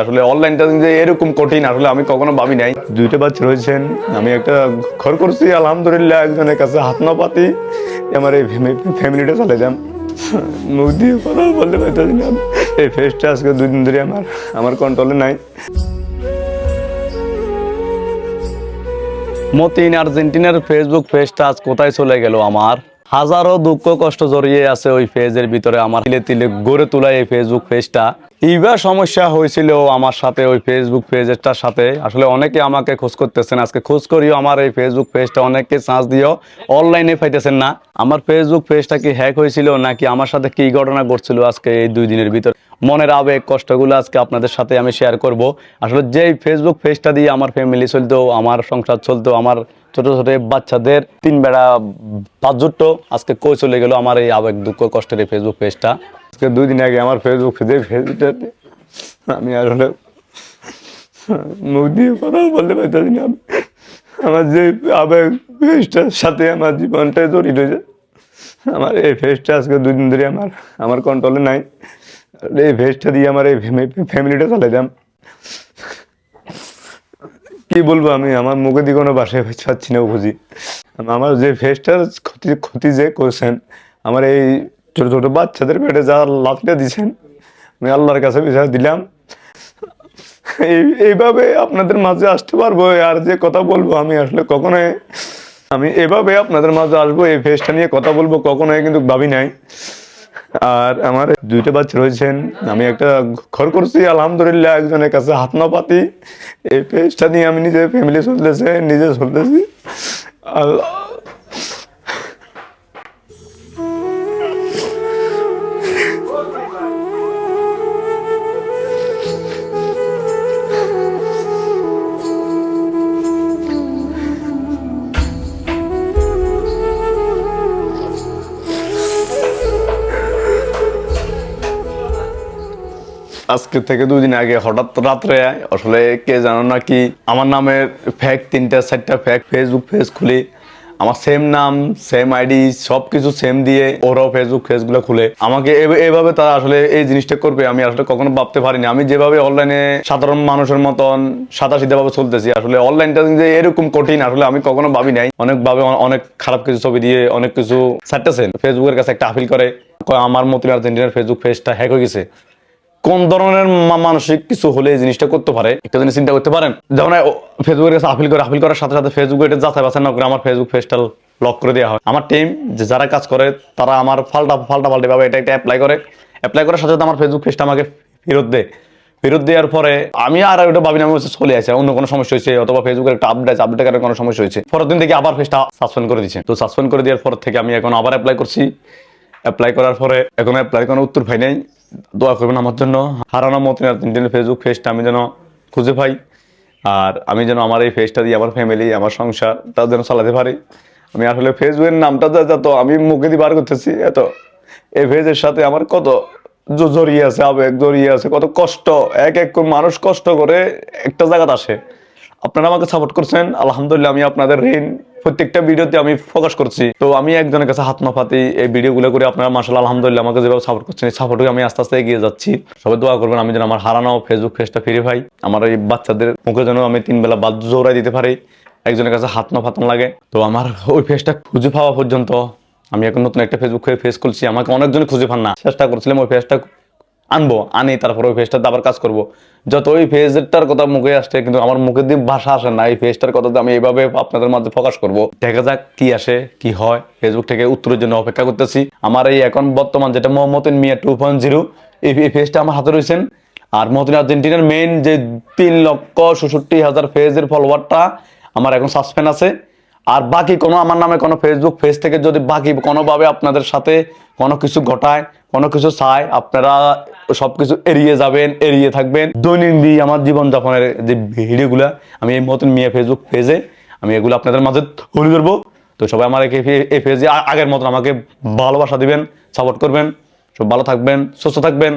আসলে অনলাইনটা যে এরকম কঠিন আসলে আমি কখনো ভাবি নাই। দুইটা বাচ্চা রয়েছেন, আমি একটা ঘর করছি আলহামদুলিল্লাহ, একজনের কাছে হাত না পাতি আমার এই ফ্যামিলিটা চলে যান। মুখ দিয়ে কথা বলতে পারতেছি না। এই ফেসটা আজকে 2 দিন ধরে আমার কন্ট্রোলে নাই। মতিন আর্জেন্টিনার ফেসবুক পেজটা আজ কোথায় চলে গেল আমার। হাজারো দুঃখ কষ্ট জড়িয়ে আছে ওই পেজের ভিতরে। আমার তিলে তিলে গড়ে তোলা এই ফেসবুক পেজটা, এইবার সমস্যা হয়েছিল আমার সাথে ওই ফেসবুক পেজটার সাথে। আসলে অনেকে আমাকে খোঁজ করতেছেন, আজকে খোঁজ করিও আমার এই ফেসবুক পেজটা অনেককে চান্স দিও অনলাইনে পাইতেছেন না। আমার ফেসবুক পেজটা কি হ্যাক হয়েছিল নাকি আমার সাথে কি ঘটনা ঘটছিল আজকে এই 2 দিনের ভিতর, মনের আবেগ কষ্টগুলো আজকে আপনাদের সাথে আমি শেয়ার করব। আসলে যেই ফেসবুক পেজটা দিয়ে আমার ফ্যামিলি চলতো, আমার সংসার চলতো, আমার ছোট ছোট বাচ্চাদের 3 বেলা 5 জুট্টো, আজকে কই চলে গেল আমার এই আবেগ দুঃখ কষ্টের এই ফেসবুক পেজটা। আজকে 2 দিন আগে আমার ফেসবুক পেজটা আমি আসলে মুখ দিয়ে কথা বলতে পারতেছি না। আমার যে আবেগ পেজটার সাথে আমার জীবনটাই জড়িত হয়েছে। আমার এই ফেসটা আজকে 2 দিন ধরে আমার কন্ট্রোলে নাই। এই ফেসটা দিয়ে আমার এই ফ্যামিলিটা চলে যান। কি বলবো আমি, আমার মুখে দিয়ে কোনো বাসায় পাচ্ছি না বুঝি। আমার যে ফেসটার ক্ষতি যে করছেন, আমার এই ছোট ছোট বাচ্চাদের পেটে যা লাথটা দিচ্ছেন, আমি আল্লাহর কাছে বিচার দিলাম। এইভাবে আপনাদের মাঝে আসতে পারবো আর যে কথা বলবো আমি আসলে কখনোই, আমি এভাবে আপনাদের মাঝে আসবো এই ফেসটা নিয়ে কথা বলবো কখনোই কিন্তু ভাবি নাই। আর আমার 2টা বাচ্চা রয়েছেন, আমি একটা ঘর করছি আলহামদুলিল্লাহ, একজনের কাছে হাত না পাতি এই পেজটা নিয়ে আমি নিজে ফ্যামিলি চলতেছে, নিজে চলতেছি। আল্লাহ আজকে থেকে 2 দিন আগে হঠাৎ রাত্রে আসলে কে জানো নাকি আমার নামের ফেক 3টা 4টা ফেক ফেসবুক পেজ খুলে, আমার সেম নাম সেম আইডি সবকিছু সেম দিয়ে ওরাও ফেসবুক পেজগুলো খুলে আমাকে এভাবে তারা আসলে এই জিনিসটা করবে আমি আসলে কখনো ভাবতে পারিনি। আমি যেভাবে অনলাইনে সাধারণ মানুষের মতন সাদা ভাবে চলতেছি, আসলে অনলাইনটা যে এরকম কঠিন আসলে আমি কখনো ভাবি নাই। অনেকভাবে অনেক খারাপ কিছু ছবি দিয়ে অনেক কিছু ছাড়তেছেন, ফেসবুকের কাছে একটা আপিল করে আমার মতিন আর্জেন্টিনার ফেসবুক পেজটা হ্যাক হয়ে গেছে। কোন ধরনের মানসিক কিছু হলে এই জিনিসটা করতে পারে একটা জিনিস চিন্তা করতে পারেন। যখন ফেসবুকের কাছে আপিল করার সাথে সাথে ফেসবুকে এটা যাচাই বাছাই না করে আমার ফেসবুক পেজটা লক করে দেওয়া হয়। আমার টিম যে যারা কাজ করে তারা আমার পাল্টা ভাবে এটা একটা অ্যাপ্লাই করার সাথে সাথে আমার ফেসবুক পেজটা আমাকে ফেরত দেওয়ার পরে আমি আর ওটা ভাবি না, আমি চলে আসে অন্য কোনো সমস্যা হয়েছে অথবা ফেসবুকের একটা আপডেট কারণে কোনো সমস্যা হয়েছে। পরের দিন থেকে আবার পেজটা সাসপেন্ড করে দিচ্ছে। তো সাসপেন্ড করে দেওয়ার পর থেকে আমি এখন আবার অ্যাপ্লাই করছি। অ্যাপ্লাই করার পরে এখন অ্যাপ্লাই কোনো উত্তর পাই নাই। দোয়া করবেন আমার জন্য, হারানো মতিন আর্জেন্টিনার ফেসবুক পেজটা আমি যেন খুঁজে পাই, আর আমি যেন আমার এই পেজটা দিয়ে আমার ফ্যামিলি আমার সংসার তা যেন চালাতে পারি। আমি আসলে ফেসবুকের নামটা যত আমি মুখে দিয়ে বার করতেছি, এত এই পেজের সাথে আমার কত জড়িয়ে আছে, আবেগ জড়িয়ে আছে, কত কষ্ট। এক মানুষ কষ্ট করে একটা জায়গাতে আসে। আপনারা আমাকে সাপোর্ট করছেন আলহামদুলিল্লাহ, আমি আপনাদের ঋণ প্রত্যেকটা ভিডিওতে আমি ফোকাস করছি। তো আমি একজনের কাছে হাত না পাতি এই ভিডিওগুলো করে আপনারা মাশাআল্লাহ আলহামদুলিল্লাহ আমাকে যেভাবে সাপোর্ট করছেন, এই সাপোর্টে আমি আস্তে আস্তে এগিয়ে যাচ্ছি। সবাই দোয়া করবেন আমি যেন আমার হারানো ফেসবুক পেজটা ফিরে পাই, আমার এই বাচ্চাদের মুখে যেন আমি 3 বেলা বাদ জোড়াই দিতে পারি, একজনের কাছে হাত না পাতানো লাগে। তো আমার ওই পেজটা খুঁজে পাওয়া পর্যন্ত আমি এখন নতুন একটা ফেসবুক পেজ খুলছি। আমাকে অনেকজন খুঁজে পান না, চেষ্টা করছিলাম ওই পেজটা আনি তারপর ওই পেজটাতে আবার কাজ করব। যত ওই পেজটার কথা মুখে আসছে কিন্তু আমার মুখে দিয়ে ভাষা আসে না, এই পেজটার কথা আমি এইভাবে আপনাদের মাঝে প্রকাশ করব। দেখা যাক কি আসে কি হয়। ফেসবুক থেকে উত্তরের জন্য অপেক্ষা করতেছি। আমার এই এখন বর্তমান যেটা মতিন মিয়া 2.0 এই পেজটা আমার হাতে রয়েছেন। আর মতিন আর্জেন্টিনার মেইন যে 3,66,000 পেজের ফলোয়ারটা আমার এখন সাসপেন্ড আছে। আর বাকি কোনো আমার নামে কোনো ফেসবুক পেজ থেকে যদি বাকি কোনোভাবে আপনাদের সাথে কোনো কিছু ঘটায়, কোনো কিছু চায়, আপনারা সবকিছু এড়িয়ে যাবেন, এড়িয়ে থাকবেন। দৈনন্দিন আমার জীবনযাপনের যে ভিডিওগুলা আমি এই মতিন মিয়া ফেসবুক পেজে আমি এগুলো আপনাদের মাঝে তুলে ধরবো। তো সবাই আমার এই পেজে আগের মতন আমাকে ভালোবাসা দিবেন, সাপোর্ট করবেন। সব ভালো থাকবেন, সুস্থ থাকবেন।